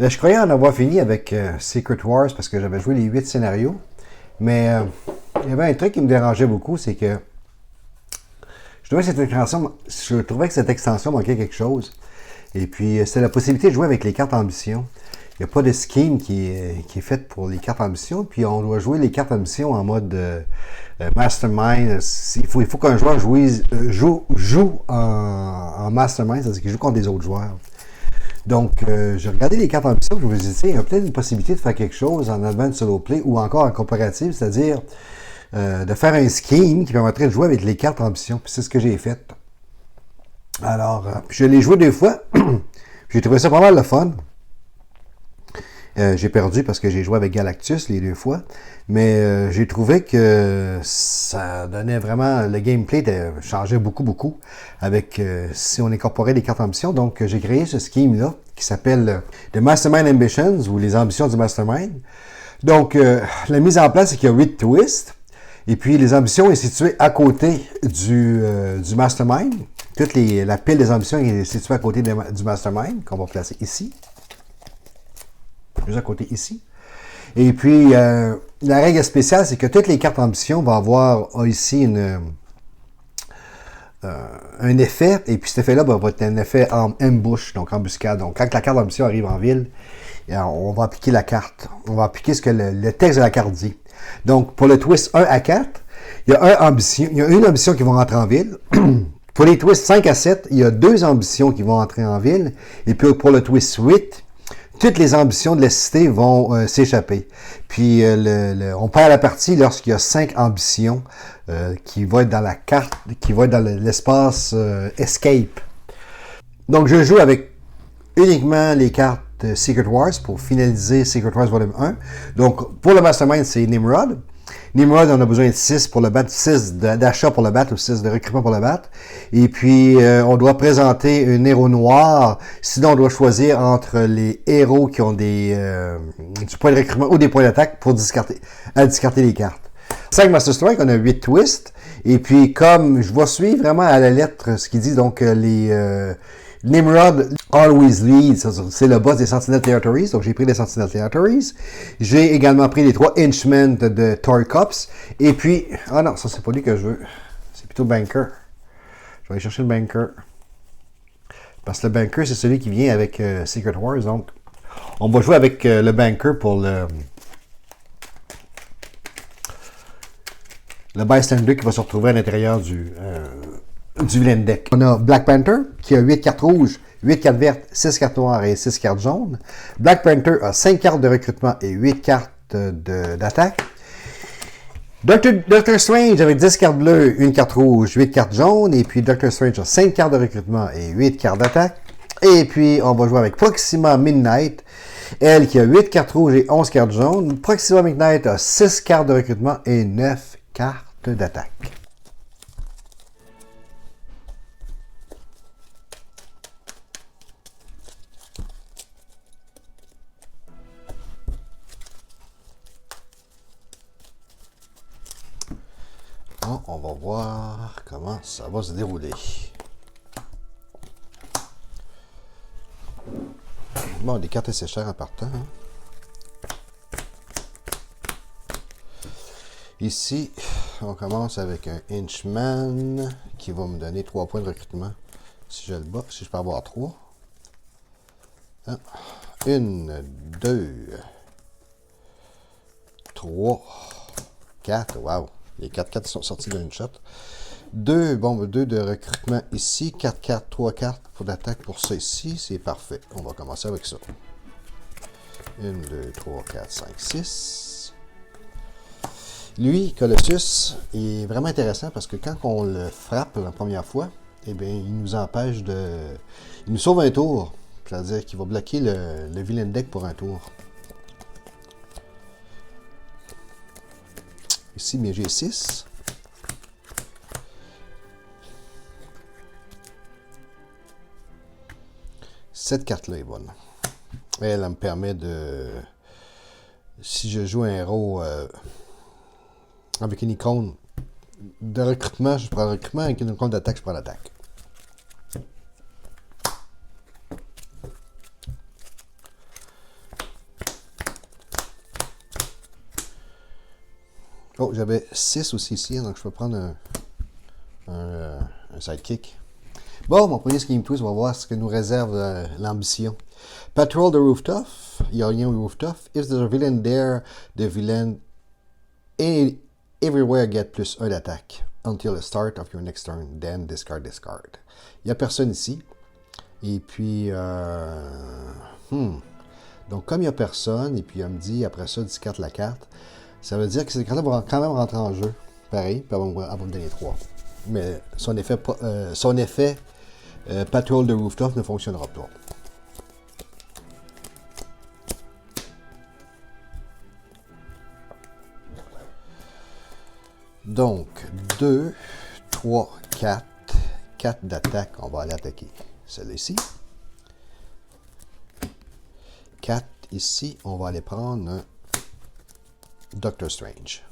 Je croyais en avoir fini avec Secret Wars parce que j'avais joué les 8 scénarios. Mais il y avait un truc qui me dérangeait beaucoup, c'est que je trouvais que cette extension manquait quelque chose. Et puis, c'était la possibilité de jouer avec les cartes ambition. Il n'y a pas de scheme qui est faite pour les cartes ambition. Puis, on doit jouer les cartes ambition en mode mastermind. Il faut qu'un joueur joue en mastermind, c'est-à-dire qu'il joue contre des autres joueurs. Donc, j'ai regardé les cartes ambition, je me suis dit, il y a peut-être une possibilité de faire quelque chose en advanced solo play ou encore en coopérative, c'est-à-dire de faire un scheme qui permettrait de jouer avec les cartes ambition. Puis c'est ce que j'ai fait. Alors, je l'ai joué 2 fois. J'ai trouvé ça pas mal le fun. J'ai perdu parce que j'ai joué avec Galactus les 2 fois. Mais j'ai trouvé que ça donnait vraiment... Le gameplay changeait beaucoup avec si on incorporait les cartes ambition. Donc, j'ai créé ce scheme-là qui s'appelle The Mastermind Ambitions ou les ambitions du Mastermind. Donc, la mise en place, c'est qu'il y a 8 twists. Et puis, les ambitions est située à côté du Mastermind. La pile des ambitions est située à côté du Mastermind, qu'on va placer ici. Juste à côté ici. Et puis, la règle spéciale, c'est que toutes les cartes ambitions vont avoir ici un effet. Et puis, cet effet-là va être un effet en ambush, donc embuscade. Donc, quand la carte d'ambition arrive en ville, on va appliquer la carte. On va appliquer ce que le texte de la carte dit. Donc, pour le twist 1 à 4, il y a une ambition qui va rentrer en ville. Pour les twists 5 à 7, il y a 2 ambitions qui vont entrer en ville. Et puis, pour le twist 8, toutes les ambitions de la cité vont s'échapper. Puis, on perd la partie lorsqu'il y a 5 ambitions qui vont être dans la carte, qui vont être dans l'espace Escape. Donc, je joue avec uniquement les cartes Secret Wars pour finaliser Secret Wars Volume 1. Donc, pour le Mastermind, c'est Nimrod. Nimrod, on a besoin de 6 pour le battre, 6 d'achat pour le battre ou 6 de recrutement pour le battre. Et puis, on doit présenter un héros noir. Sinon, on doit choisir entre les héros qui ont du point de recrutement ou des points d'attaque pour discarter les cartes. 5 Master Strike, on a 8 twists. Et puis, comme je vais suivre vraiment à la lettre ce qu'il dit, donc Nimrod always leads, c'est le boss des Sentinel Territories, donc j'ai pris les Sentinel Territories. J'ai également pris les 3 Henchmen de Torcops. Et puis, non, ça c'est pas lui que je veux. C'est plutôt Banker. Je vais aller chercher le Banker. Parce que le Banker, c'est celui qui vient avec Secret Wars, donc on va jouer avec le Banker pour le Bystander qui va se retrouver à l'intérieur du vilain deck. On a Black Panther qui a 8 cartes rouges, 8 cartes vertes, 6 cartes noires et 6 cartes jaunes. Black Panther a 5 cartes de recrutement et 8 cartes d'attaque. Doctor Strange avec 10 cartes bleues, 1 carte rouge, 8 cartes jaunes. Et puis Doctor Strange a 5 cartes de recrutement et 8 cartes d'attaque. Et puis on va jouer avec Proxima Midnight, elle qui a 8 cartes rouges et 11 cartes jaunes. Proxima Midnight a 6 cartes de recrutement et 9 cartes d'attaque. On va voir comment ça va se dérouler. Bon, les cartes assez chères en partant. Ici, on commence avec un Henchman qui va me donner 3 points de recrutement. Si je le bats, si je peux avoir 3. 1, 2, 3, 4. Wow! Les 4 cartes sont sorties d'une shot. 2 de recrutement ici. 4 cartes, 3 cartes pour d'attaque pour ça ici. C'est parfait. On va commencer avec ça. 1, 2, 3, 4, 5, 6. Lui, Colossus, est vraiment intéressant parce que quand on le frappe la première fois, eh bien, il nous empêche de... Il nous sauve un tour. C'est-à-dire qu'il va bloquer le vilain deck pour un tour. Ici, mais j'ai 6. Cette carte-là est bonne. Elle me permet de... Si je joue un héros avec une icône de recrutement, je prends le recrutement. Avec une icône d'attaque, je prends l'attaque. Oh, j'avais 6 aussi ici, donc je peux prendre un sidekick. Bon, mon premier Scheme Twist, on va voir ce que nous réserve l'ambition. Patrol the rooftop. Il y a rien au rooftop. If there's a villain there, the villain everywhere get plus 1 d'attaque. Until the start of your next turn. Then discard. Il n'y a personne ici. Et puis, donc comme il n'y a personne, et puis elle me dit après ça, discarte la carte, ça veut dire que ces cartes-là vont quand même rentrer en jeu. Pareil, puis elle va me donner 3. Mais son effet Patrol the Rooftop ne fonctionnera pas. Donc, 2, 3, 4. 4 d'attaque, on va aller attaquer celle-ci. 4 ici, on va aller prendre un Doctor Strange.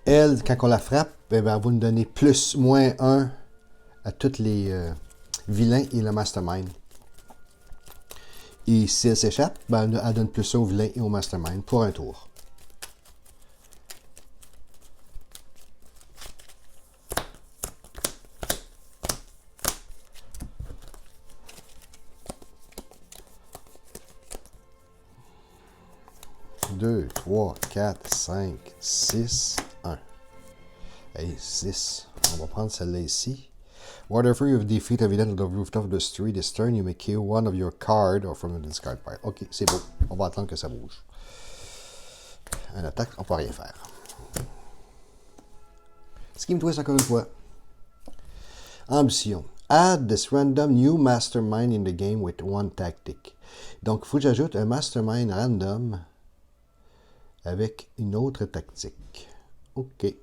Elle, quand on la frappe, elle va nous donner plus, moins 1 à tous les vilains et le Mastermind. Et si elle s'échappe, ben, elle donne plus 1 au vilain et au Mastermind pour un tour. Deux, 3, 4, 5, 6, 1. Hey, 6. On va prendre celle-là ici. Whatever you defeat a villain on the rooftop of the street this turn, you may kill one of your cards or from the discard pile. Ok, c'est beau. On va attendre que ça bouge. Un attaque, on peut rien faire. Scheme Twist encore une fois. Ambition. Add this random new mastermind in the game with 1 tactic. Donc, il faut que j'ajoute un mastermind random avec une autre tactique. OK.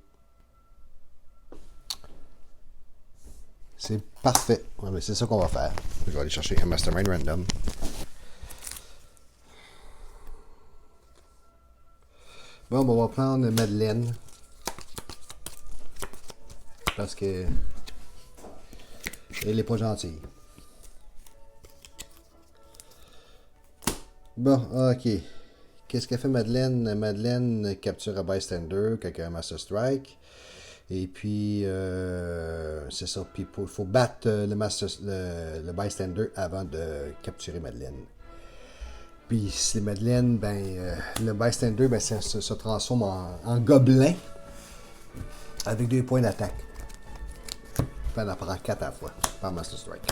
C'est parfait. Ouais, c'est ça qu'on va faire. Je vais aller chercher un mastermind random. Bon, on va prendre Madeleine. Parce que elle n'est pas gentille. Bon, ok. Qu'est-ce qu'a fait Madeleine? Madeleine capture un bystander, quelqu'un a un Master Strike. Et puis, c'est ça. Puis il faut battre le bystander avant de capturer Madeleine. Puis si Madeleine, le bystander se transforme en gobelin avec 2 points d'attaque. Puis elle en prend 4 à la fois par Master Strike.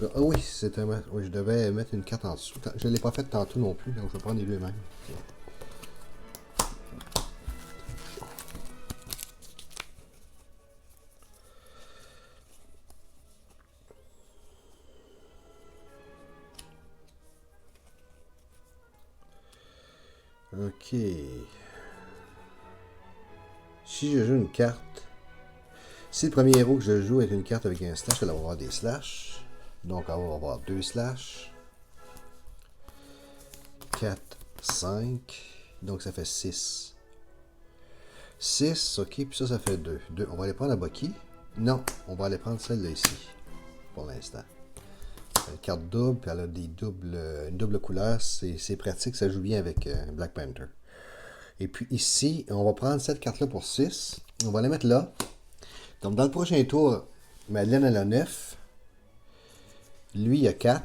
Ah oui, oui, je devais mettre une carte en dessous. Je ne l'ai pas fait tantôt non plus, donc je vais prendre les deux mêmes. Ok. Si je joue une carte, si le premier héros que je joue est une carte avec un slash, elle va avoir des slash. Donc on va avoir 2 slash. 4, 5. Donc ça fait 6. 6, ok, puis ça fait 2. On va aller prendre la Bucky. Non, on va aller prendre celle-là ici. Pour l'instant. Une carte double, puis elle a une double couleur. C'est pratique, ça joue bien avec Black Panther. Et puis ici, on va prendre cette carte-là pour 6. On va la mettre là. Donc dans le prochain tour, Madeleine elle a 9. Lui il a 4.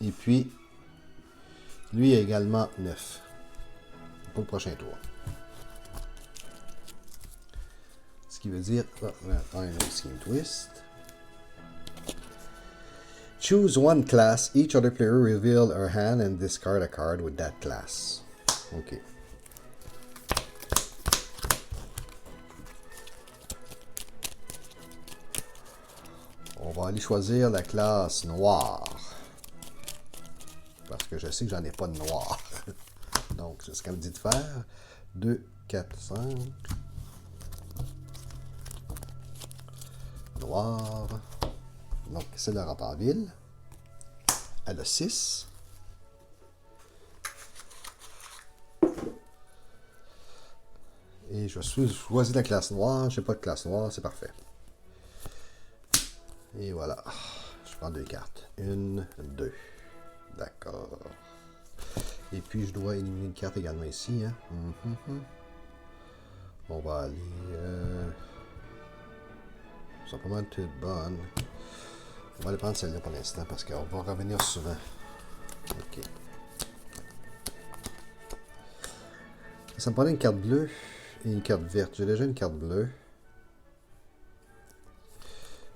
Et puis, lui il a également 9. Pour le prochain tour. Ce qui veut dire, un Scheme Twist. Choose one class. Each other player reveal her hand and discard a card with that class. Ok. On va aller choisir la classe noire. Parce que je sais que j'en ai pas de noir. Donc, c'est ce qu'elle me dit de faire. 2, 4, 5. Noir. Donc, c'est la rentre en ville. Elle a 6. Et je vais choisir la classe noire. Je n'ai pas de classe noire, c'est parfait. Et voilà. Je prends 2 cartes. 1, 2. D'accord. Et puis, je dois éliminer une carte également ici. Hein. On va aller... Elles sont pas mal toutes bonnes. On va aller prendre celle-là pour l'instant parce qu'on va revenir souvent. Ok. Ça me prenait une carte bleue et une carte verte. J'ai déjà une carte bleue.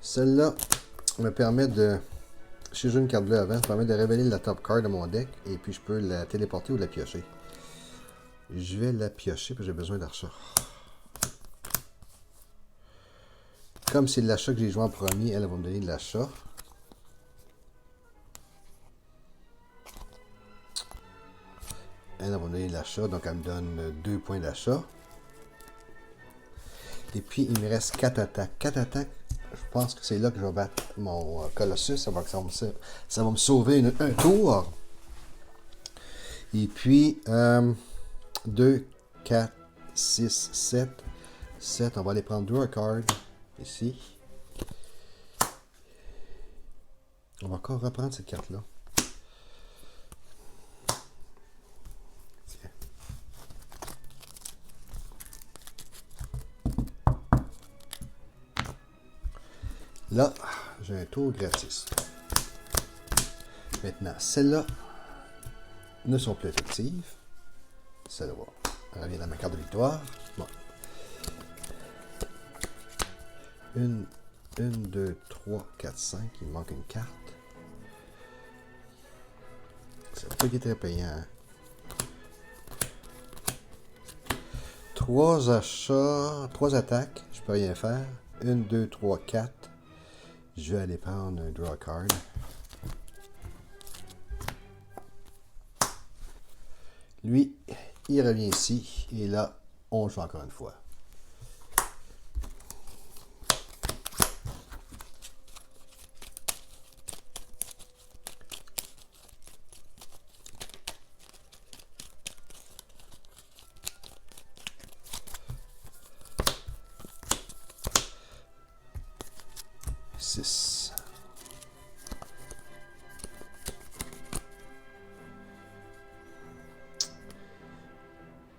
Celle-là me permet de... Si j'ai une carte bleue avant, ça me permet de révéler la top card de mon deck et puis je peux la téléporter ou la piocher. Je vais la piocher parce que j'ai besoin d'achat. Comme c'est l'achat que j'ai joué en premier, elle va me donner de l'achat. Elle va me donner de l'achat, donc elle me donne 2 points d'achat. Et puis il me reste 4 attaques. 4 attaques, je pense que c'est là que je vais battre mon Colossus. Ça va me sauver un tour. Et puis 2, 4, 6, 7. 7, on va aller prendre 2 cards ici. On va encore reprendre cette carte-là. Tiens. Là, j'ai un tour gratis. Maintenant, celles-là ne sont plus effectives. Celle-là revient dans ma carte de victoire. Bon. 1, 2, 3, 4, 5. Il me manque une carte. C'est pas qui est très payant. Hein? 3 achats, 3 attaques. Je peux rien faire. 1, 2, 3, 4. Je vais aller prendre un draw card. Lui, il revient ici. Et là, on joue encore une fois.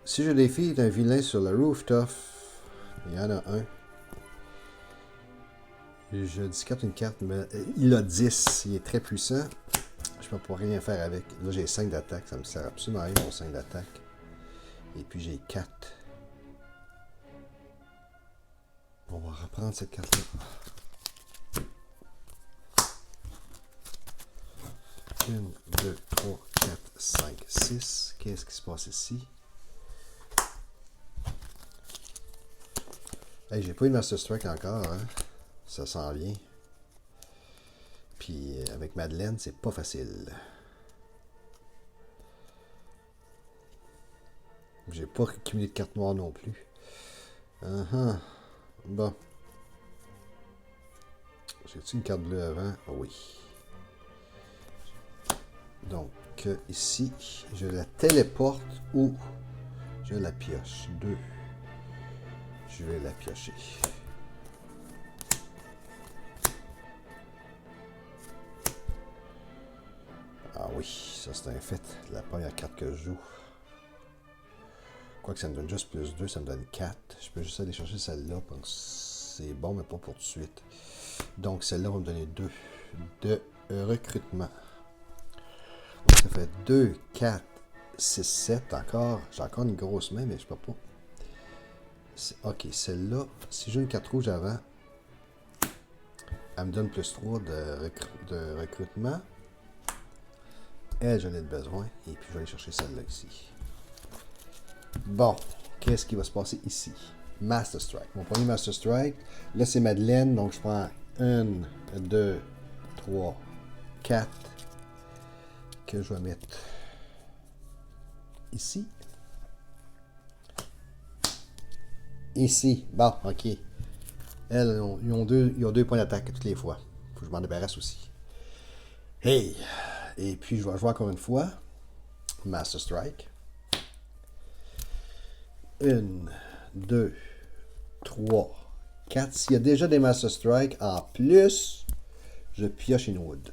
Si je défie un vilain sur le rooftop, il y en a un. Je discarte une carte, mais il a 10. Il est très puissant. Je ne peux pas rien faire avec. Là, j'ai 5 d'attaque. Ça me sert absolument à rien, mon 5 d'attaque. Et puis, j'ai 4. On va reprendre cette carte-là. 1, 2, 3, 4, 5, 6. Qu'est-ce qui se passe ici? Hey, j'ai pas eu de Master Strike encore, hein? Ça s'en vient. Puis avec Madeleine, c'est pas facile. J'ai pas accumulé de cartes noires non plus. Bon. J'ai-tu une carte bleue avant? Oh oui. Donc, ici, je la téléporte ou je la pioche. 2. Je vais la piocher. Ah oui, ça c'est un fait. La première carte que je joue. Quoique ça me donne juste plus 2, ça me donne 4. Je peux juste aller chercher celle-là. C'est bon, mais pas pour tout de suite. Donc celle-là va me donner 2 de recrutement. Donc, ça fait 2, 4, 6, 7 encore. J'ai encore une grosse main, mais je peux pas. Ok, celle-là, si j'ai une carte rouge avant, elle me donne plus 3 de recrutement. Elle, j'en ai besoin. Et puis, je vais aller chercher celle-là ici. Bon, qu'est-ce qui va se passer ici? Master Strike. Mon premier Master Strike. Là, c'est Madeleine. Donc, je prends 1, 2, 3, 4. Que je vais mettre ici. Ici. Bon, ok. Elles, ils ont 2 points d'attaque toutes les fois. Faut que je m'en débarrasse aussi. Hey! Et puis, je vais jouer encore une fois. Master Strike. 1, 2, 3, 4. S'il y a déjà des Master Strike, en plus, je pioche une wood.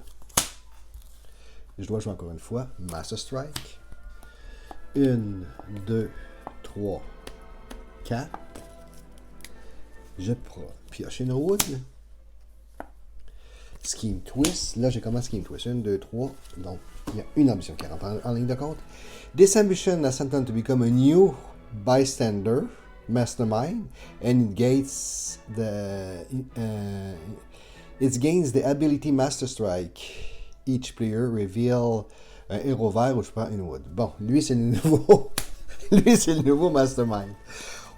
Je dois jouer encore une fois. Master Strike. 1, 2, 3, 4. Je pioche une wood. Scheme Twist. Là, j'ai commencé Scheme Twist. 1, 2, 3. Donc, il y a une ambition qui rentre en ligne de compte. This ambition has sometimes to become a new bystander mastermind, and it gains the ability Master Strike. Each player reveal un héros vert où je prends une wood. Bon, lui, c'est le nouveau. Lui, c'est le nouveau mastermind.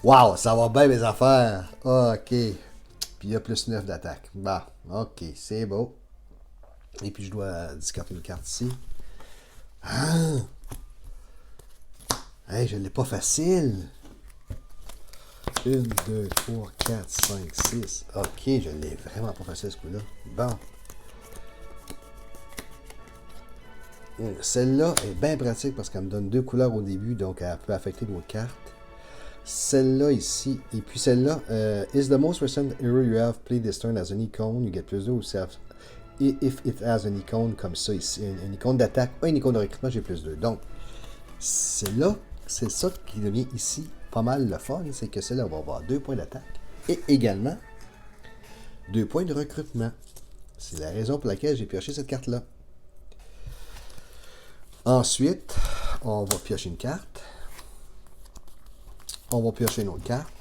Wow, ça va bien mes affaires. OK. Puis il y a plus 9 d'attaque. Bon, OK, c'est beau. Et puis je dois discarter une carte ici. Ah! Hey, je ne l'ai pas facile. 1, 2, 3, 4, 5, 6. OK, je l'ai vraiment pas facile ce coup-là. Bon. Celle-là est bien pratique parce qu'elle me donne 2 couleurs au début, donc elle peut affecter d'autres cartes. Celle-là ici, et puis celle-là, is the most recent hero you have played this turn as an icon, you get plus 2 aussi. If it has an icon comme ça ici, une icône d'attaque, pas une icône de recrutement, j'ai plus 2. Donc, celle-là, c'est ça qui devient ici pas mal le fun, c'est que celle-là va avoir 2 points d'attaque et également 2 points de recrutement. C'est la raison pour laquelle j'ai pioché cette carte-là. Ensuite, on va piocher une carte. On va piocher une autre carte.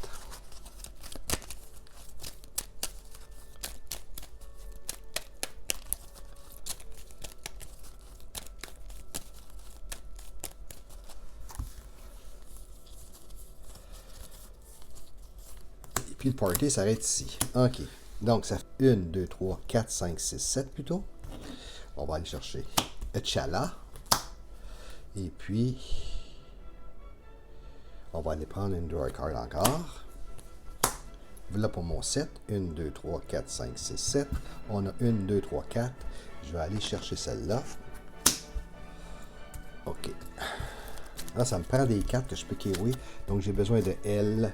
Et puis le party s'arrête ici. OK. Donc, ça fait 1, 2, 3, 4, 5, 6, 7 plutôt. On va aller chercher Echala. Et puis, on va aller prendre une draw card encore. Voilà pour mon 7. 1, 2, 3, 4, 5, 6, 7. On a 1, 2, 3, 4. Je vais aller chercher celle-là. OK. Là, ça me prend des cartes que je peux kiwi. Donc, j'ai besoin de L.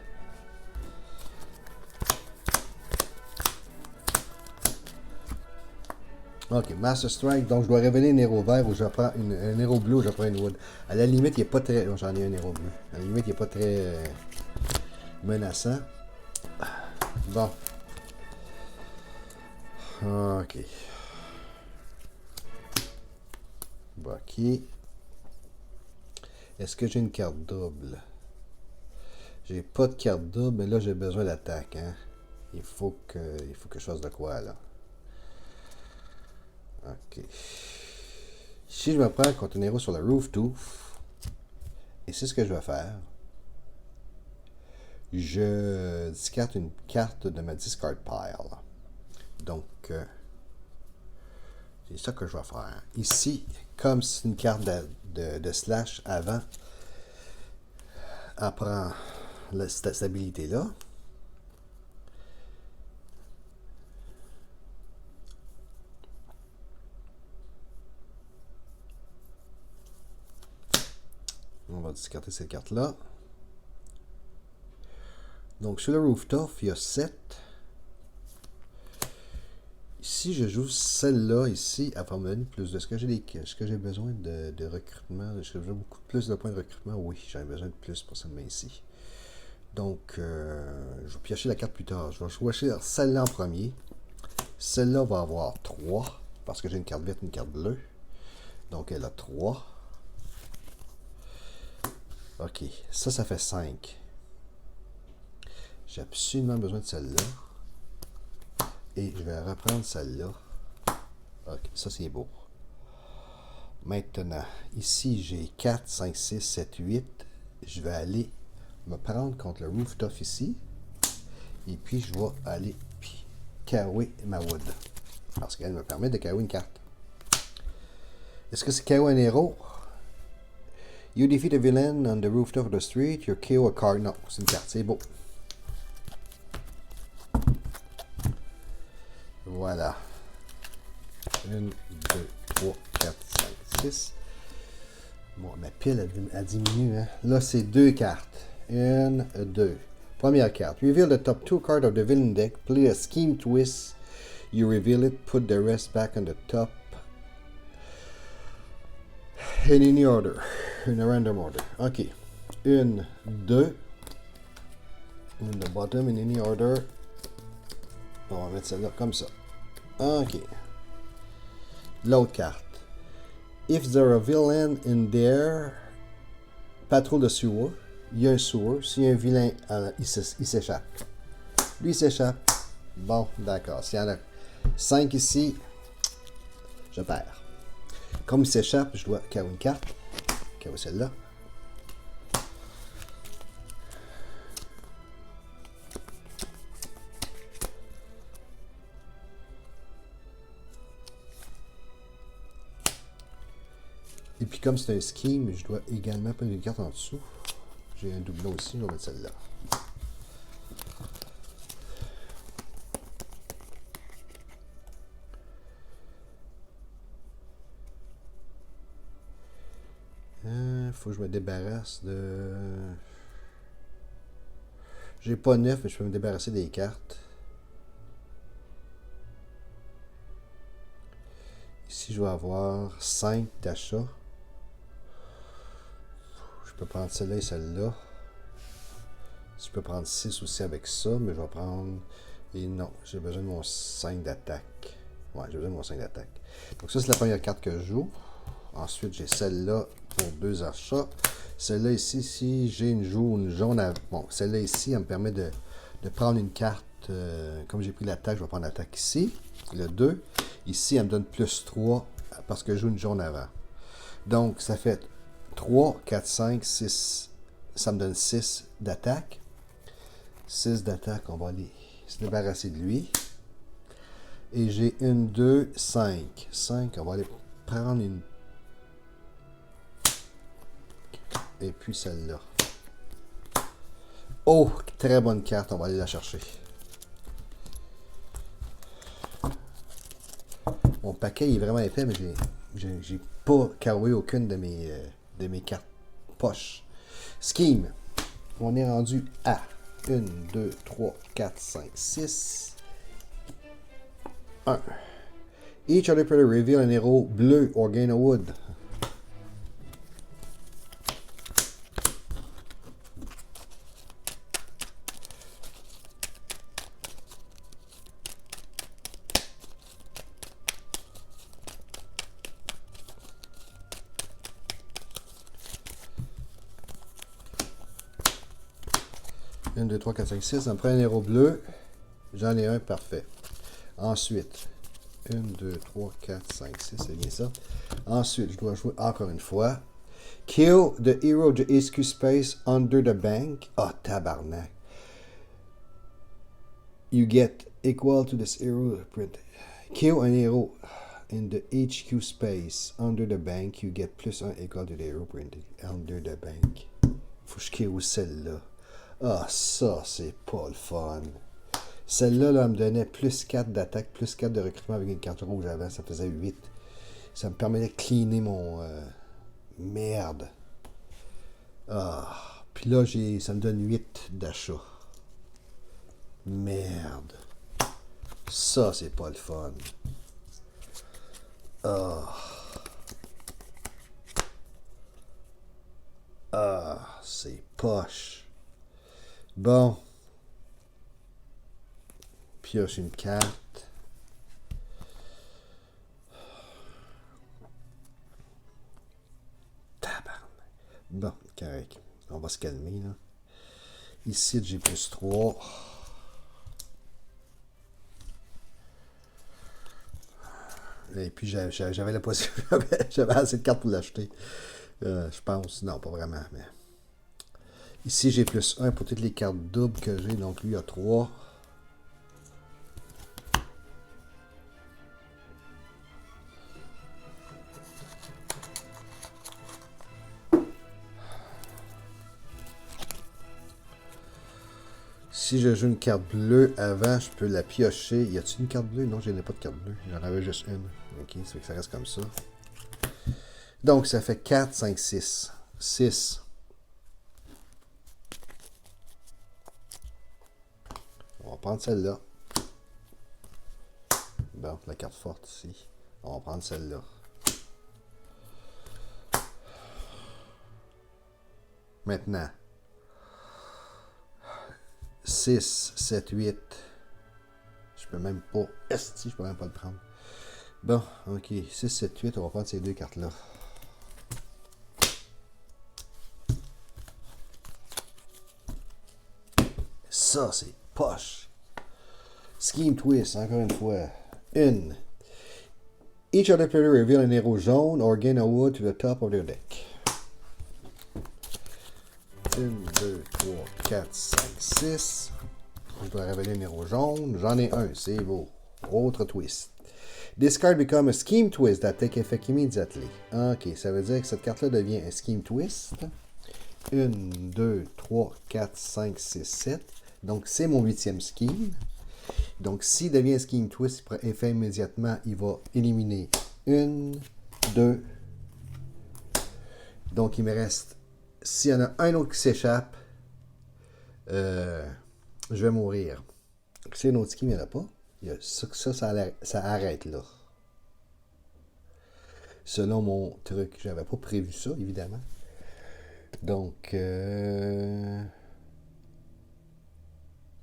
OK, Master Strike. Donc, je dois révéler un héros vert où je prends un héros bleu où je prends une wood. À la limite, il n'est pas très... J'en ai un héros bleu. À la limite, il n'est pas très menaçant. Bon. OK. OK. Est-ce que j'ai une carte double? J'ai pas de carte double, mais là, j'ai besoin d'attaque. Hein? Il faut que je fasse de quoi, là? OK. Si je me prends contre un héros sur le Roof Tooth, et c'est ce que je vais faire, je discarte une carte de ma discard pile. Donc, c'est ça que je vais faire. Ici, comme c'est une carte de slash avant, elle prend cette habilité-là. On va discarter cette carte-là. Donc, sur le Rooftop, il y a 7. Si je joue celle-là ici, elle va me donner plus de ce que j'ai besoin de recrutement. Est-ce que j'ai beaucoup plus de points de recrutement? Oui, j'en ai besoin de plus pour cette main ici. Donc, je vais piocher la carte plus tard. Je vais choisir celle-là en premier. Celle-là va avoir 3, parce que j'ai une carte verte et une carte bleue. Donc, elle a 3. OK, ça fait 5. J'ai absolument besoin de celle-là. Et je vais reprendre celle-là. OK, ça c'est beau. Maintenant, ici j'ai 4, 5, 6, 7, 8. Je vais aller me prendre contre le Rooftop ici. Et puis je vais aller carrer ma wood. Parce qu'elle me permet de carrer une carte. Est-ce que c'est KO un héros? You defeat a villain on the rooftop of the street. You KO a card. Non, c'est une carte, c'est beau. Voilà. 1, 2, 3, 4, 5, 6. Bon, ma pile, elle diminue. Hein? Là, c'est 2 cartes. 1, 2. Première carte. Reveal the top 2 cards of the villain deck. Play a scheme twist. You reveal it. Put the rest back on the top. In any order. In a random order. OK. 1, 2. In the bottom, in any order. On va mettre celle-là comme ça. OK. L'autre carte. If there a villain in there, patrol de sewer. Il y a un sewer. S'il y a un vilain, il s'échappe. Lui, il s'échappe. Bon, d'accord. S'il y en a 5 ici, je perds. Comme il s'échappe, je dois carrer une carte. Carrer celle-là. Et puis comme c'est un scheme, je dois également prendre une carte en dessous. J'ai un doublon aussi, je vais mettre celle-là. Faut que je me débarrasse de... J'ai pas 9, mais je peux me débarrasser des cartes. Ici, je vais avoir 5 d'achat. Je peux prendre celle-là et celle-là. Je peux prendre 6 aussi avec ça, mais je vais prendre... Et non, j'ai besoin de mon 5 d'attaque. Ouais, j'ai besoin de mon 5 d'attaque. Donc ça, c'est la première carte que je joue. Ensuite, j'ai celle-là pour 2 achats. Celle-là ici, si j'ai une jaune à... Bon, celle-là ici, elle me permet de prendre une carte. Comme j'ai pris l'attaque, je vais prendre l'attaque ici. Le 2. Ici, elle me donne plus 3 parce que je joue une jaune avant. Donc, ça fait 3, 4, 5, 6. Ça me donne 6 d'attaque. 6 d'attaque, on va aller se débarrasser de lui. Et j'ai 1, 2, 5. 5, on va aller prendre une... Et puis celle-là. Oh, très bonne carte, on va aller la chercher. Mon paquet est vraiment épais, mais j'ai pas carré aucune de mes cartes poches. Scheme. On est rendu à 1, 2, 3, 4, 5, 6. 1. Each other player reveal un héros bleu or gain a wood. Un, 2, 3, 4, 5, 6. Ça me prend un héros bleu. J'en ai un, parfait. Ensuite, 1, 2, 3, 4, 5, 6, c'est bien ça. Ensuite, je dois jouer encore une fois. Kill the hero of the HQ space under the bank. Ah, tabarnak. You get equal to this hero print. Kill un héros in the HQ space under the bank. You get plus 1 equal to the hero printed under the bank. Faut que je kill celle-là. Ah, ça, c'est pas le fun. Celle-là, là, me donnait plus 4 d'attaque, plus 4 de recrutement avec une carte rouge avant. Ça faisait 8. Ça me permettait de cleaner mon... Merde. Ah. Puis là, ça me donne 8 d'achat. Merde. Ça, c'est pas le fun. Ah. Ah, c'est poche. Bon. Pioche une carte. Tabarnak. Bon, correct. On va se calmer, là. Ici, j'ai plus 3. Et puis, j'avais la possibilité. J'avais assez de cartes pour l'acheter. Je pense. Non, pas vraiment, mais... Ici, j'ai plus 1 pour toutes les cartes doubles que j'ai. Donc, lui, il a 3. Si je joue une carte bleue avant, je peux la piocher. Y a-t-il une carte bleue? Non, je n'ai pas de carte bleue. J'en avais juste une. Ok, ça fait que ça reste comme ça. Donc, ça fait 4, 5, 6. 6. prendre celle-là. Bon, la carte forte ici. On va prendre celle-là. Maintenant. 6, 7, 8. Je peux même pas. Esti, je peux même pas le prendre. Bon, ok. 6, 7, 8. On va prendre ces deux cartes-là. Ça, c'est poche. Scheme Twist, encore une fois. Une. Each other player reveal an héros jaune or gain a wood to the top of their deck. 1, 2, 3, 4, 5, 6. Je dois révéler un héros jaune. J'en ai un, c'est beau. Autre twist. This card become a scheme twist that take effect immediately. Ok, ça veut dire que cette carte-là devient un scheme twist. 1, 2, 3, 4, 5, 6, 7. Donc, c'est mon 8e scheme. Donc, s'il devient un scheme twist, il prend effet immédiatement. Il va éliminer 1, 2. Donc, il me reste... S'il y en a un autre qui s'échappe, je vais mourir. Si un autre scheme, il n'y en a pas. Ça arrête là. Selon mon truc. J'avais pas prévu ça, évidemment. Donc, il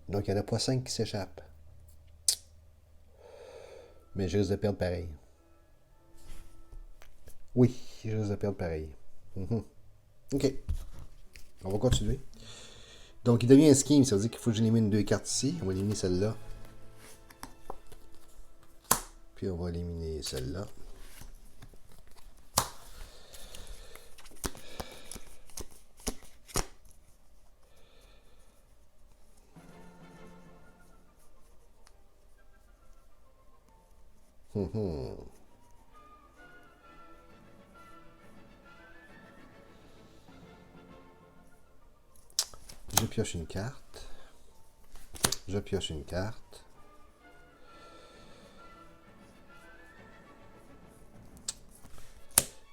n'y en a pas 5 qui s'échappent. Mais je risque de perdre pareil. Oui, je risque de perdre pareil. Ok. On va continuer. Donc, il devient un scheme. Ça veut dire qu'il faut que j'élimine 2 cartes ici. On va éliminer celle-là. Puis, on va éliminer celle-là. Je pioche une carte. Je pioche une carte.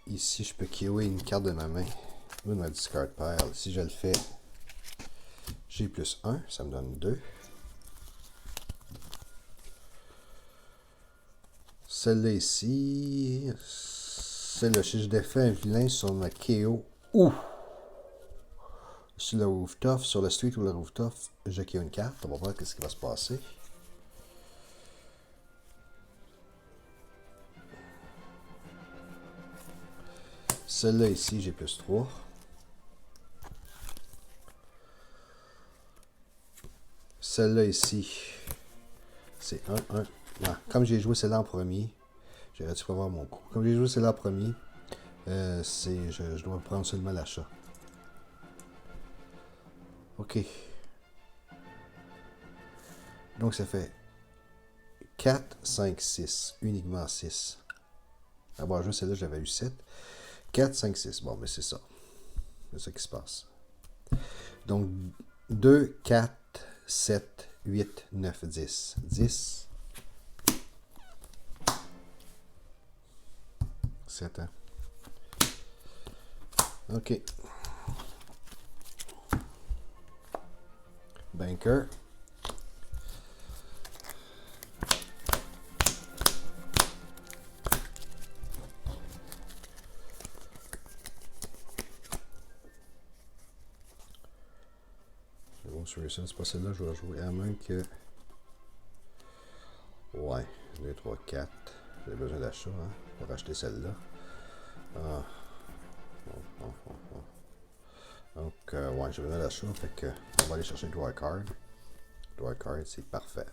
Ici, je peux KO une carte de ma main. Ou de ma discard pile. Si je le fais, j'ai plus 1. Ça me donne 2. Celle-là ici. Celle-là, si je défais un vilain sur ma KO. Ouh! Sur le rooftop, sur le street ou le rooftop, je KO une carte. On va voir ce qui va se passer. Celle-là ici, j'ai plus 3. Celle-là ici, c'est 1, 1. Non, comme j'ai joué celle-là en premier, j'aurais dû prévoir mon coup. Comme j'ai joué celle-là en premier, je dois prendre seulement l'achat. Ok. Donc ça fait 4, 5, 6. Uniquement 6. Avoir joué celle-là, j'avais eu 7. 4, 5, 6. Bon, mais c'est ça. C'est ça qui se passe. Donc 2, 4, 7, 8, 9, 10. 10. 7 ans. Ok. Banker. Bon, sur ça, c'est pas celle-là que je vais jouer. À moins que. Ouais. 2, 3, 4. J'ai besoin d'achat, hein, pour acheter celle-là. Ah. Donc, ouais, j'ai besoin d'achat. Fait que, on va aller chercher Draw Card. Draw Card, c'est parfait.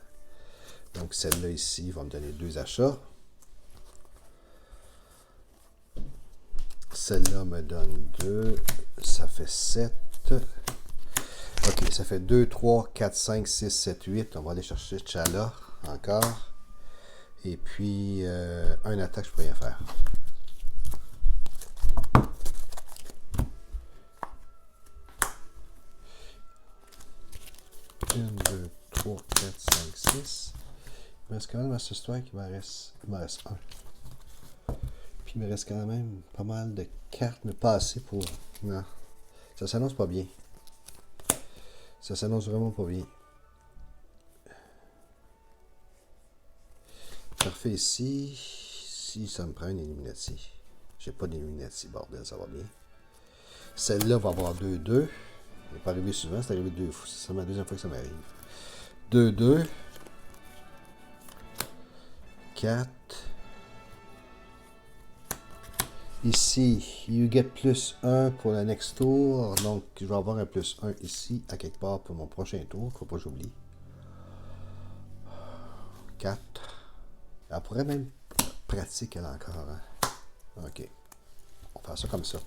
Donc, celle-là ici va me donner 2 achats. Celle-là me donne 2. Ça fait 7. Ok, ça fait 2, 3, 4, 5, 6, 7, 8. On va aller chercher Chala encore. Et puis, un attaque, je peux rien faire. 1, 2, 3, 4, 5, 6. Il me reste quand même à ce strike, il me reste 1. Puis il me reste quand même pas mal de cartes, mais pas assez pour... Non, ça s'annonce pas bien. Ça s'annonce vraiment pas bien. fait ici. Si ça me prend une Illuminati. J'ai pas d'Illuminati, bordel, ça va bien. Celle-là va avoir 2-2. Ça n'est pas arrivé souvent, c'est arrivé 2 fois. C'est ma deuxième fois que ça m'arrive. 2-2. 4. Ici, you get plus 1 pour le next tour. Donc, je vais avoir un plus 1 ici, à quelque part pour mon prochain tour. Faut pas que j'oublie. 4. Elle pourrait même pratiquer elle encore. Hein? Ok. On va faire ça comme ça.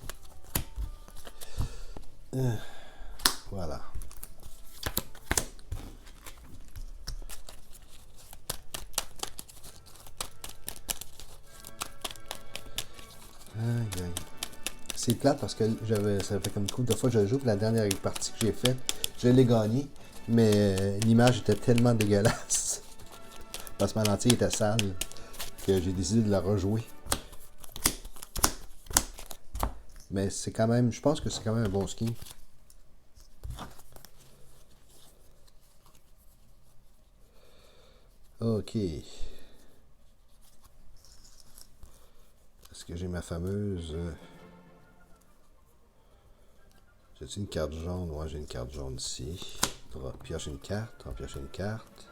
Voilà. Aïe, aïe. C'est plate parce que ça fait comme une couple de fois que je joue. Pour la dernière partie que j'ai faite, je l'ai gagnée. Mais l'image était tellement dégueulasse. Parce que ma lentille était sale. Que j'ai décidé de la rejouer. Mais c'est quand même, je pense que c'est quand même un bon skin. Ok. Est-ce que j'ai ma fameuse... J'ai-tu une carte jaune? Ouais, j'ai une carte jaune ici. On va piocher une carte. On va piocher une carte.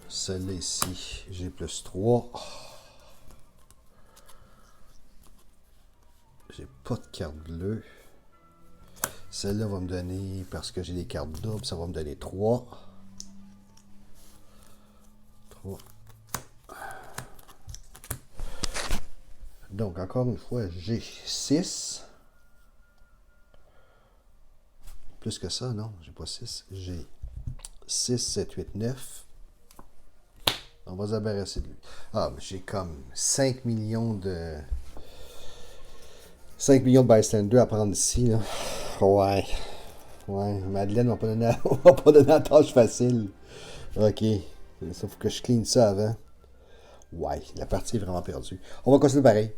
Celle-là ici, j'ai plus 3. J'ai pas de carte bleue. Celle-là va me donner, parce que j'ai des cartes doubles, ça va me donner 3. 3. Donc, encore une fois, j'ai 6. Plus que ça, non, j'ai pas 6. J'ai 6, 7, 8, 9. On va se débarrasser de lui. Ah, mais j'ai comme 5 millions de... 5 millions de bystanders à prendre ici, là. Ouais. Ouais, Madeleine m'a pas donné, m'a pas donné la tâche facile. Ok. Ça, faut que je clean ça avant. Ouais, la partie est vraiment perdue. On va continuer pareil.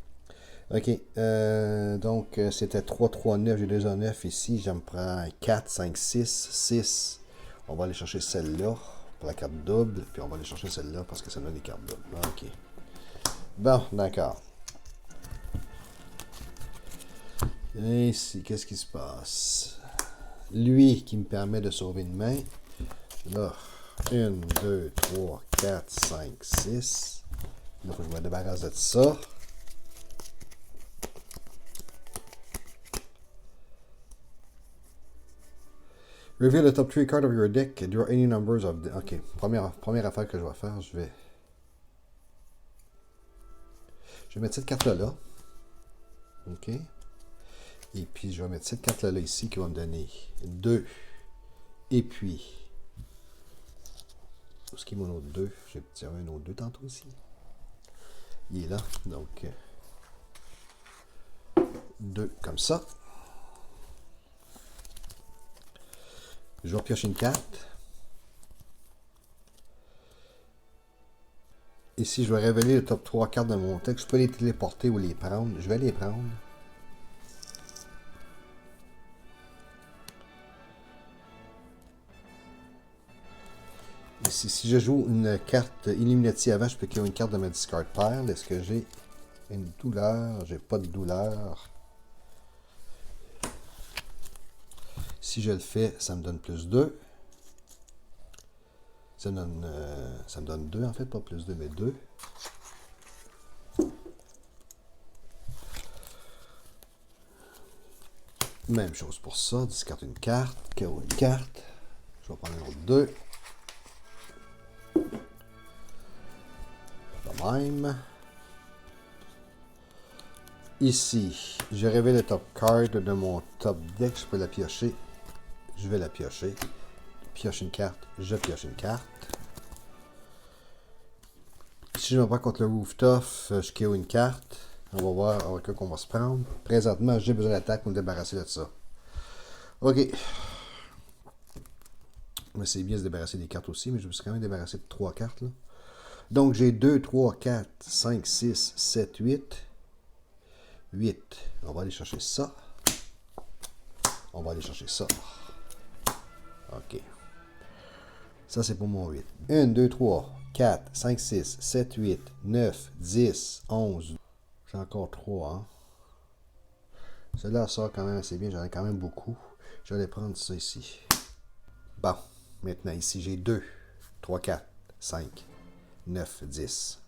Ok. Donc, c'était 3, 3, 9. J'ai 2 en 9 ici. Je me prends 4, 5, 6, 6. On va aller chercher celle-là pour la carte double. Puis on va aller chercher celle-là parce que ça donne des cartes doubles. Ok. Bon, d'accord. Et ici, qu'est-ce qui se passe? Lui qui me permet de sauver une main. Là, 1, 2, 3, 4, 5, 6. Là, faut que je me débarrasse de ça. Reveal the top 3 cards of your deck. Draw any numbers of... Ok, première affaire que je vais faire, je vais mettre cette carte-là là. Ok. Et puis, je vais mettre cette carte-là ici qui va me donner 2. Et puis, où est-ce qu'il y a mon autre 2? J'ai tiré un autre 2 tantôt aussi. Il est là. Donc, 2 comme ça. Je vais piocher une carte. Ici, je vais révéler le top 3 cartes de mon deck. Je peux les téléporter ou les prendre. Je vais les prendre. Ici, si je joue une carte Illuminati avant, je peux qu'il y ait une carte de ma discard pile. Est-ce que j'ai une douleur? J'ai pas de douleur. Si je le fais, ça me donne plus 2. Ça me donne 2 en fait, pas plus 2, mais 2. Même chose pour ça. Discarte une carte. KO une carte. Je vais prendre un autre 2. De même. Ici, je révèle le top card de mon top deck. Je peux la piocher. Je vais la piocher. Pioche une carte. Je pioche une carte. Si je me prends contre le rooftop, je KO une carte. On va voir avec quoi qu'on va se prendre. Présentement, j'ai besoin d'attaque pour me débarrasser de ça. Ok. Mais c'est bien de se débarrasser des cartes aussi, mais je me suis quand même débarrassé de 3 cartes. Là. Donc j'ai 2, 3, 4, 5, 6, 7, 8. 8. On va aller chercher ça. On va aller chercher ça. Ok. Ça, c'est pour mon 8. 1, 2, 3. 4, 5, 6, 7, 8, 9, 10, 11. J'ai encore 3, hein. Celui-là sort quand même assez bien. J'en ai quand même beaucoup. Je vais aller prendre ça ici. Bon. Maintenant, ici, j'ai 2, 3, 4, 5, 9, 10.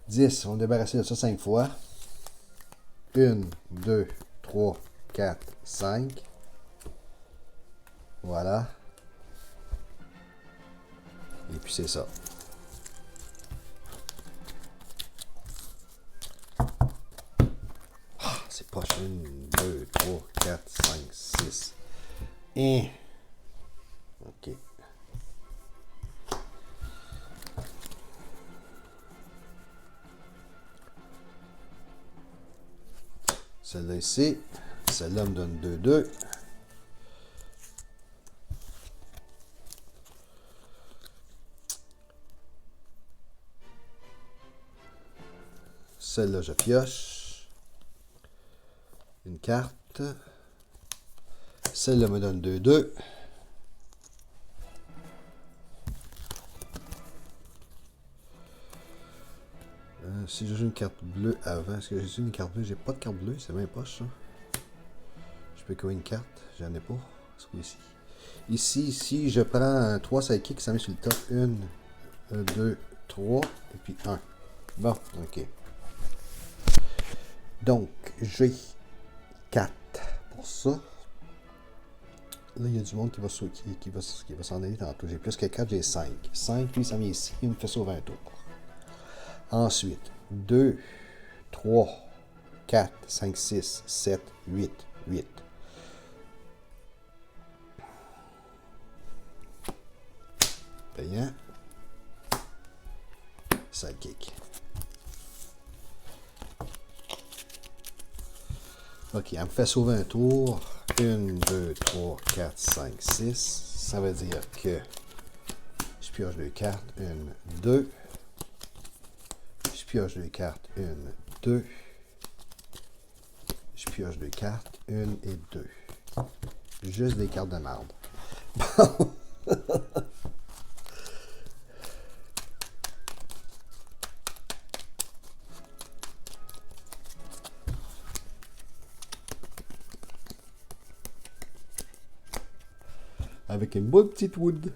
10, on va débarrasser de ça 5 fois. 1, 2, 3, 4, 5. Voilà. Et puis c'est ça. Ah, c'est pas 1, 2, 3, 4, 5, 6. Et... OK. Celle-là ici. Celle-là me donne 2, 2. Celle-là, je pioche. Une carte. Celle-là me donne 2, 2. Si j'ai une carte bleue avant, est-ce que j'ai une carte bleue? J'ai pas de carte bleue, c'est bien poche ça. Je peux créer une carte, j'en ai pas. C'est quoi ici? Ici, je prends 3 sidekicks, ça met sur le top. 1, 2, 3, et puis 1. Bon, ok. Donc, j'ai 4 pour ça. Là, il y a du monde qui va s'en aller tantôt. J'ai plus que 4, j'ai 5. 5, lui, ça vient ici, il me fait sauver un tour. Ensuite, 2, 3, 4, 5, 6, 7, 8, 8. Payant. Sidekick. Ok, elle me fait sauver un tour. 1, 2, 3, 4, 5, 6. Ça veut dire que je pioche 2 cartes. 1, 2. Je pioche 2 cartes. 1, 2. Je pioche 2 cartes. 1 et 2. Juste des cartes de merde. Bon. Avec une bonne petite wood.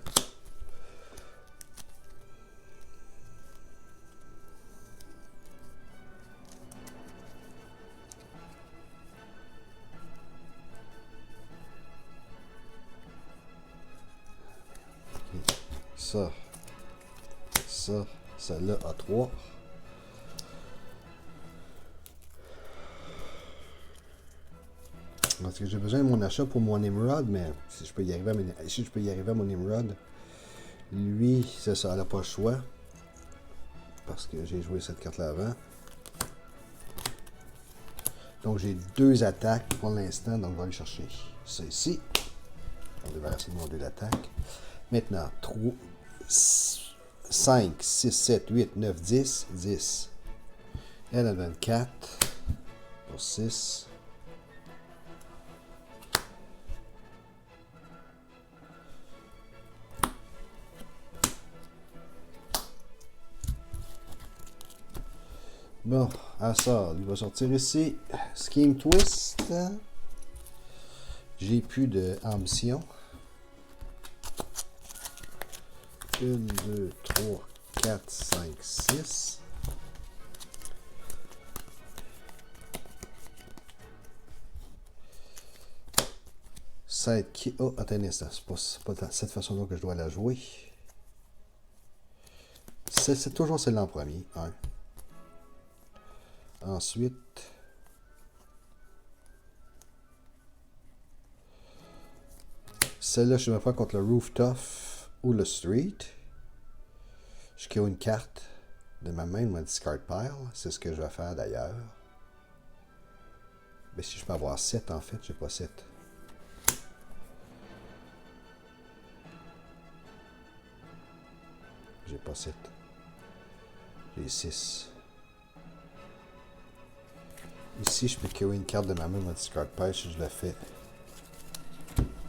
Ça. Ça. Celle-là a 3. Parce que j'ai besoin de mon achat pour mon Nimrod, mais si je peux y arriver à, mon Nimrod, lui, c'est ça, elle n'a pas le choix. Parce que j'ai joué cette carte-là avant. Donc j'ai 2 attaques pour l'instant, donc je vais aller chercher ça ici. On va débarrasser de mon 2 d'attaque. Maintenant, 3, 5, 6, 7, 8, 9, 10, 10. Elle a 24 pour 6. Bon, à ça, il va sortir ici. Scheme Twist. J'ai plus d'ambition. 1, 2, 3, 4, 5, 6. Oh, attends un instant. C'est pas de cette façon-là que je dois la jouer. C'est toujours celle-là en premier. 1. Ensuite, celle-là, je me prends contre le Rooftop ou le Street. Je crée une carte de ma main de mon discard pile. C'est ce que je vais faire d'ailleurs. Mais si je peux avoir 7 en fait, j'ai pas 7. J'ai pas 7. J'ai 6. Ici, je peux créer une carte de ma main de mon discard pile si je la fais.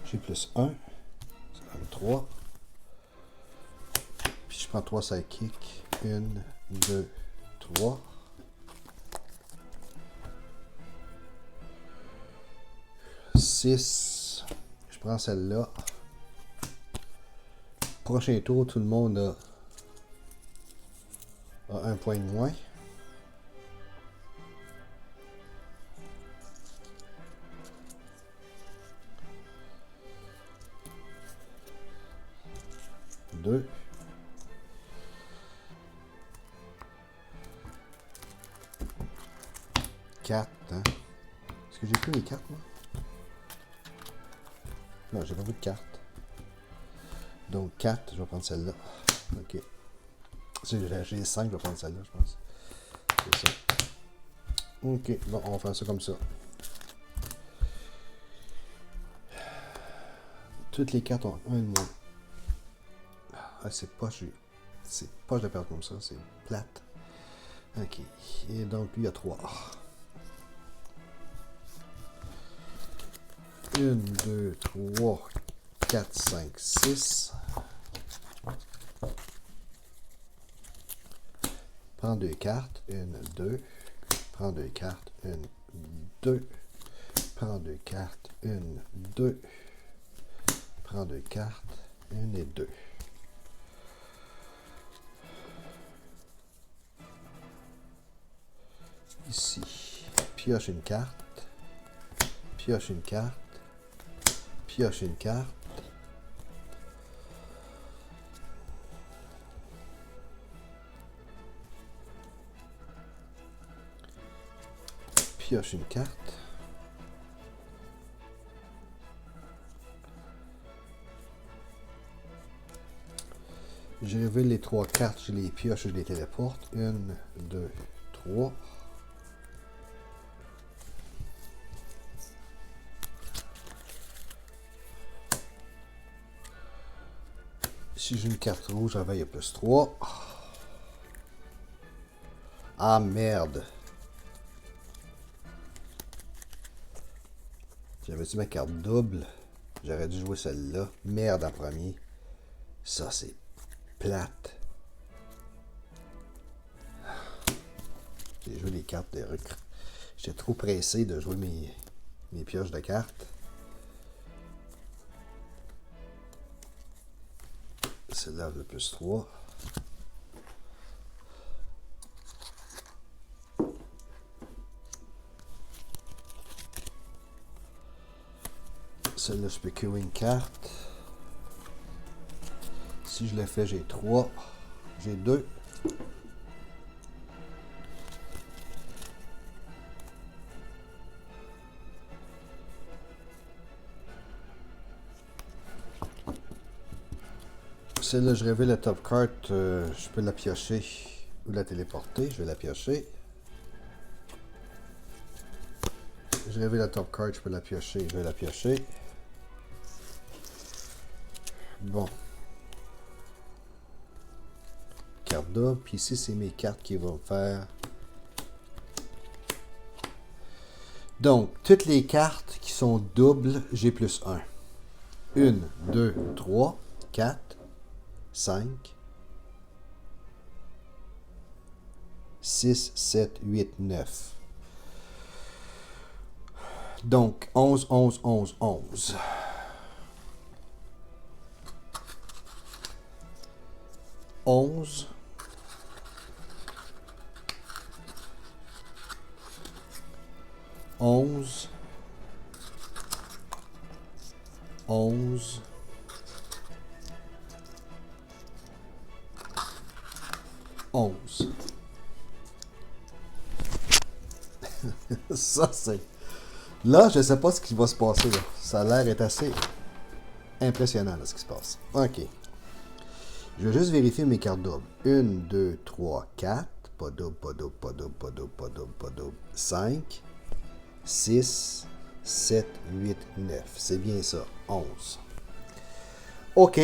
J'ai plus 1. Ça donne 3. Puis Si je prends 3 sidekicks, 1, 2, 3. Six. Je prends celle-là. Prochain tour, tout le monde a un point de moins. Deux. Quatre. Hein? Est-ce que j'ai pris les cartes, moi? Non, j'ai pas vu de carte. Donc 4, je vais prendre celle-là. Ok. J'ai 5, je vais prendre celle-là, je pense. C'est ça. Ok, bon, on va faire ça comme ça. Toutes les cartes ont un de moins. Ah, c'est poche. C'est poche de perdre comme ça, c'est plate. Ok. Et donc, lui, il y a 3. 1, 2, 3, 4, 5, 6. Prends 2 cartes. 1, 2. Prends 2 cartes. 1, 2. Prends 2 cartes. 1, 2. Prends 2 cartes. 1 et 2. Ici. Pioche une carte. Pioche une carte. Pioche une carte. Pioche une carte. Je révèle les 3 cartes, je les pioche, je les téléporte. 1, 2, 3. Si j'ai une carte rouge, j'avais il y a plus 3. Ah merde. J'avais-tu ma carte double? J'aurais dû jouer celle-là. Merde en premier. Ça, c'est plate. J'ai joué les cartes des recrues. J'étais trop pressé de jouer mes pioches de cartes. Celle-là, le plus 3. Celle-là, je peux queuer une carte. Si je le fais, j'ai 3. J'ai 2. Celle-là, je révèle la top card. Je peux la piocher ou la téléporter. Je vais la piocher. Je révèle la top card. Je peux la piocher. Je vais la piocher. Bon. Carte double. Puis ici, c'est mes cartes qui vont faire. Donc, toutes les cartes qui sont doubles, j'ai plus 1. 1, 2, 3, 4, 5, 6, 7, 8, 9. Donc, 11, 11, 11, 11. 11. 11. 11. 11. Ça, c'est... Là, je ne sais pas ce qui va se passer. Là. Ça a l'air d'être assez impressionnant, là, ce qui se passe. OK. Je vais juste vérifier mes cartes doubles. 1, 2, 3, 4. Pas double, pas double, pas double, pas double, pas double, pas double. 5, 6, 7, 8, 9. C'est bien ça. 11. OK.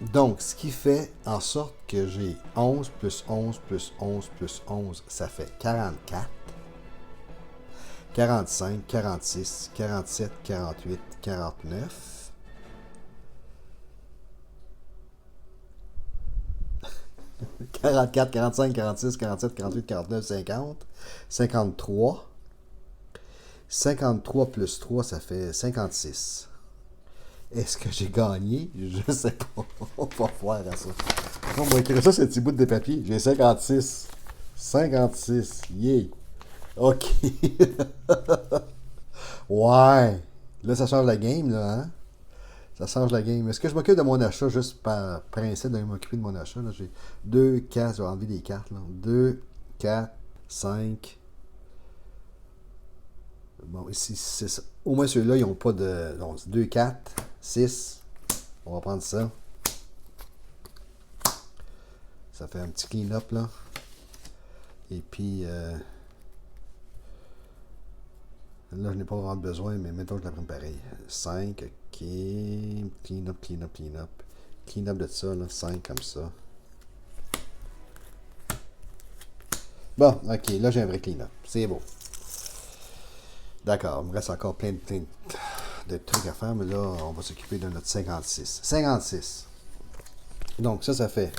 Donc, ce qui fait en sorte que j'ai 11 plus 11 plus 11 plus 11, ça fait 44. 45, 46, 47, 48, 49. 44, 45, 46, 47, 48, 49, 50. 53. 53 plus 3, ça fait 56. Est-ce que j'ai gagné? Je sais pas. On va voir à ça. On va écrire ça sur un petit bout de papier. J'ai 56. 56. Yeah. OK. Ouais. Là, ça change la game, là, hein? Ça change la game. Est-ce que je m'occupe de mon achat juste par principe de m'occuper de mon achat? Là, j'ai 2, 4, je vais enlever des cartes. Là. 2, 4, 5. Bon, ici, 6. Au moins ceux-là, ils n'ont pas de. Donc, 2, 4, 6. On va prendre ça. Ça fait un petit clean-up, là. Et puis, là, je n'ai pas vraiment besoin, mais mettons que je la prenne pareil. 5, OK. Clean-up, clean-up, clean-up. Clean-up de ça, là. 5 comme ça. Bon, OK. Là, j'ai un vrai clean-up. C'est beau. D'accord. Il me reste encore plein de trucs à faire, mais là, on va s'occuper de notre 56. 56. Donc, ça fait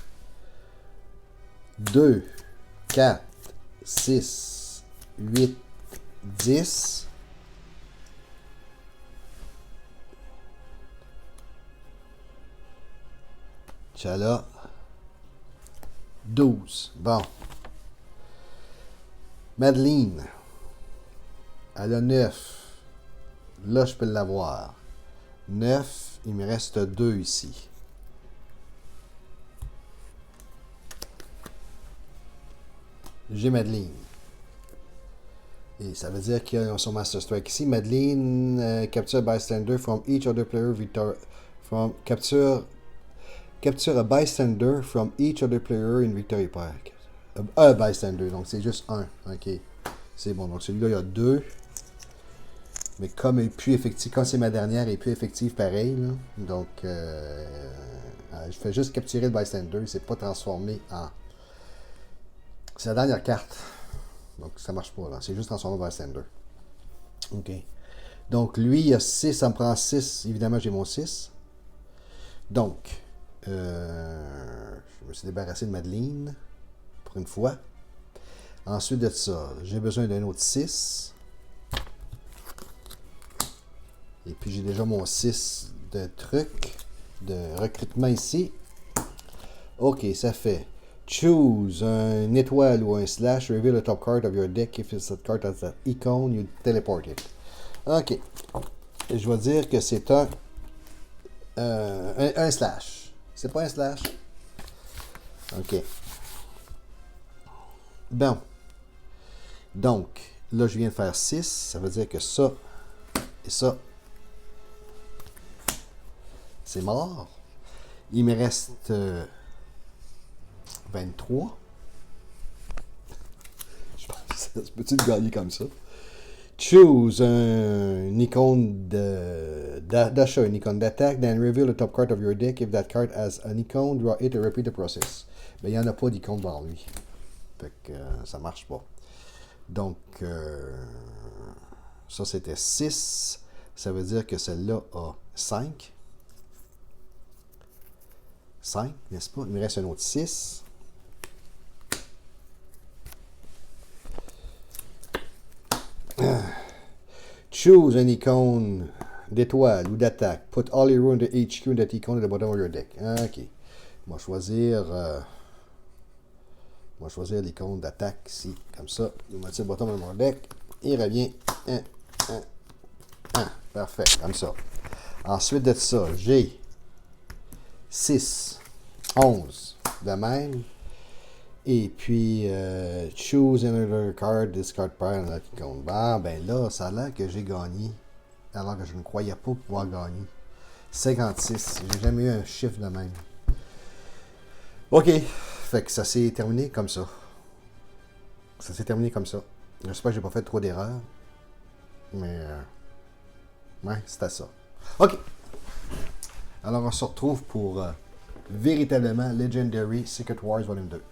2, 4, 6, 8, 10. Tchala. 12. Bon. Madeleine. Elle a 9. Là, je peux l'avoir. 9. Il me reste 2 ici. J'ai Madeleine. Et ça veut dire qu'il y a son Master Strike ici. Madeleine capture bystander from each other player victor from capture a bystander from each other player in victory pack. Un bystander, donc c'est juste un. Ok. C'est bon. Donc celui-là, il y a 2. Mais comme elle est plus effective, quand c'est ma dernière, elle est plus effective pareil. Là. Donc je fais juste capturer le bystander. Il ne s'est pas transformé en. C'est la dernière carte. Donc, ça marche pas, là. C'est juste transformé en bystander. OK. Donc, lui, il y a 6. Ça me prend 6. Évidemment, j'ai mon 6. Donc, je me suis débarrassé de Madeleine. Pour une fois. Ensuite de ça, j'ai besoin d'un autre 6. Et puis, j'ai déjà mon 6 de trucs. De recrutement ici. OK, ça fait... Choose une étoile ou un slash, reveal the top card of your deck. If it's that card has that icon, you teleport it. OK. Et je vais dire que c'est un slash. C'est pas un slash? OK. Bon. Donc, là, je viens de faire 6. Ça veut dire que ça et ça, c'est mort. Il me reste... 23. Je pense que peux-tu le gagner comme ça? Choose une icône d'achat, une icône d'attaque, then reveal the top card of your deck. If that card has an icon, draw it and repeat the process. Mais il n'y en a pas d'icône devant lui. Fait que ça marche pas. Donc, ça c'était 6. Ça veut dire que celle-là a 5. 5, n'est-ce pas? Il me reste un autre 6. Choose an icône d'étoile ou d'attaque. Put all your in the HQ in that icon at the bottom of your deck. OK. On va choisir l'icône d'attaque ici, comme ça. Il va mettre le bottom of mon deck. Il revient. Parfait, comme ça. Ensuite de ça, j'ai 6, 11 de même. Et puis, choose another card, discard pair, and that icon. Ben là, ça a l'air que j'ai gagné. Alors que je ne croyais pas pouvoir gagner. 56. J'ai jamais eu un chiffre de même. OK. Fait que ça s'est terminé comme ça. Ça s'est terminé comme ça. J'espère que j'ai pas fait trop d'erreurs. Mais, ouais, c'était ça. OK. Alors, on se retrouve pour véritablement Legendary Secret Wars Volume 2.